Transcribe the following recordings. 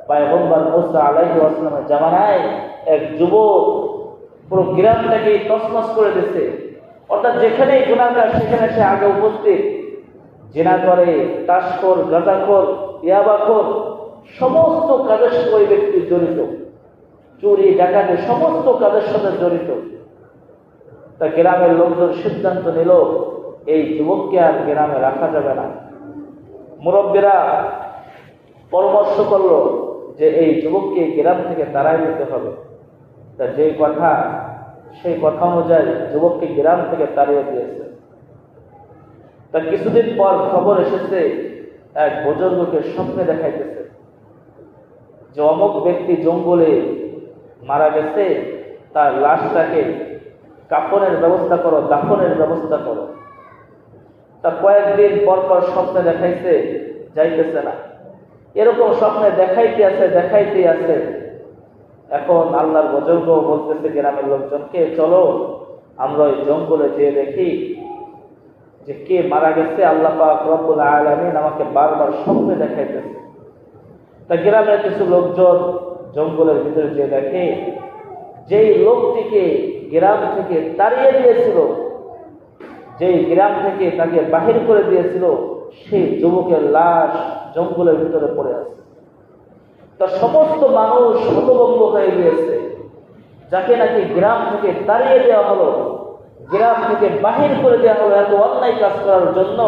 পয়গম্বর মুসা আলাইহিস সালামের জামানায় এক যুবক পুরো গ্রামটাকে তছনছ করে দিয়েছে। অর্থাৎ যেখানেই গুনাহগার সেখানে সে আগে উপস্থিত। জিনা করে, তাশখোর, গাঁজাখোর, ইয়াবাখোর, সমস্ত কাজের সাথে ওই ব্যক্তি জড়িত। চুরি ডাকাতি সমস্ত কাজের সাথে জড়িত। তা গ্রামের লোকজন সিদ্ধান্ত নিল এই যুবককে আর গ্রামে রাখা যাবে না। মুরব্বীরা পরামর্শ করলো যে এই যুবককে গ্রাম থেকে তাড়াই দিতে হবে। তা যে কথা সেই কথা অনুযায়ী যুবককে গ্রাম থেকে তাড়িয়ে দিয়েছে। তা কিছুদিন পর খবর এসেছে এক বুজুর্গকে স্বপ্নে দেখাইতেছে যে অমুক ব্যক্তি জঙ্গলে মারা গেছে, তার লাশটাকে কাফনের ব্যবস্থা করো, দাফনের ব্যবস্থা করো। তা কয়েকদিন পর পর স্বপ্নে দেখাইছে, যাইতেছে না। এরকম স্বপ্নে দেখাইতে আছে। এখন আল্লাহর বুজুর্গ বলতেছে গ্রামের লোকজনকে, চলো আমরা ওই জঙ্গলে যেয়ে দেখি যে কে মারা গেছে। আল্লাহ পাক রব্বুল আলামিন আমাকে বারবার স্বপ্নে দেখাইতেছে। তা গ্রামের কিছু লোকজন জঙ্গলের ভিতরে যেয়ে দেখে যেই লোকটিকে গ্রাম থেকে তাড়িয়ে দিয়েছিল, যেই গ্রাম থেকে তাকে বাহির করে দিয়েছিল, সেই যুবকের লাশ জঙ্গলের ভিতরে পড়ে আছে। তা সমস্ত মানুষ হতভম্ব হয়ে গিয়েছে। যাকে নাকি গ্রাম থেকে তাড়িয়ে দেওয়া হলো, গ্রাম থেকে বাহির করে দেওয়া হলো এত অন্যায় কাজ করার জন্য,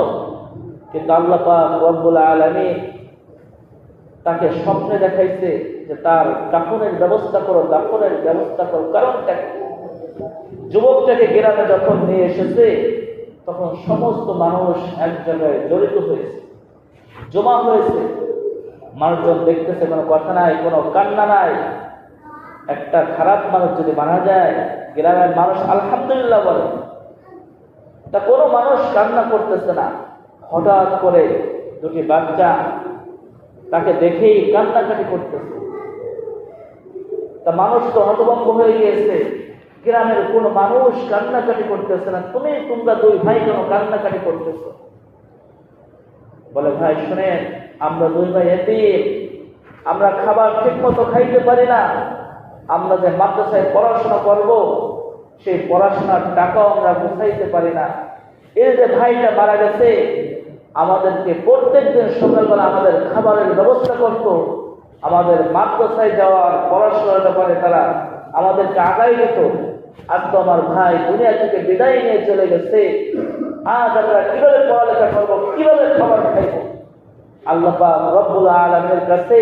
কিন্তু আল্লাহ পাক রব্বুল আলামিন তাকে স্বপ্নে দেখাইছে যে তার দাফনের ব্যবস্থা করো, দাফনের ব্যবস্থা করো। কারণটা যুবকটাকে গ্রামে যখন নিয়ে এসেছে তখন সমস্ত মানুষ এক জায়গায় জড়িত হয়েছে, জমা হয়েছে। মানুষজন দেখতেছে, কোনো কথা নাই, কোনো কান্না নাই। একটা খারাপ মানুষ যদি মারা যায়, গ্রামের মানুষ আলহামদুলিল্লাহ বলে। তা কোনো মানুষ কান্না করতেছে না। হঠাৎ করে দুটি বাচ্চা তাকে দেখেই কান্নাকাটি করতেছে। তা মানুষ তো হতভম্ব হয়ে গিয়েছে, গ্রামের কোনো মানুষ কান্নাকাটি করতেছে না। তোমরা দুই ভাই কেন কান্নাকাটি করতেছো? বলে, ভাই শুনেন, আমরা দুই ভাই এতিম, আমরা খাবার ঠিক মতো খাইতে পারি না। আমরা যে মাদ্রাসায় পড়াশোনা করব, সেই পড়াশোনার টাকাও আমরা গুছাইতে পারি না। এই যে ভাইটা মারা গেছে, আমাদেরকে প্রত্যেকদিন সকালবেলা আমাদের খাবারের ব্যবস্থা করতো, আমাদের মাদ্রাসায় যাওয়ার পড়াশোনার ব্যাপারে তারা আমাদেরকে আগাই দিত। আজ তো আমার ভাই দুনিয়া থেকে বিদায় নিয়ে চলে গেছে, আজ আমরা কিভাবে পড়ালেখা করবো, কিভাবে খাবার খাইব? আল্লাহ পাক রব্বুল আলামিনের কাছে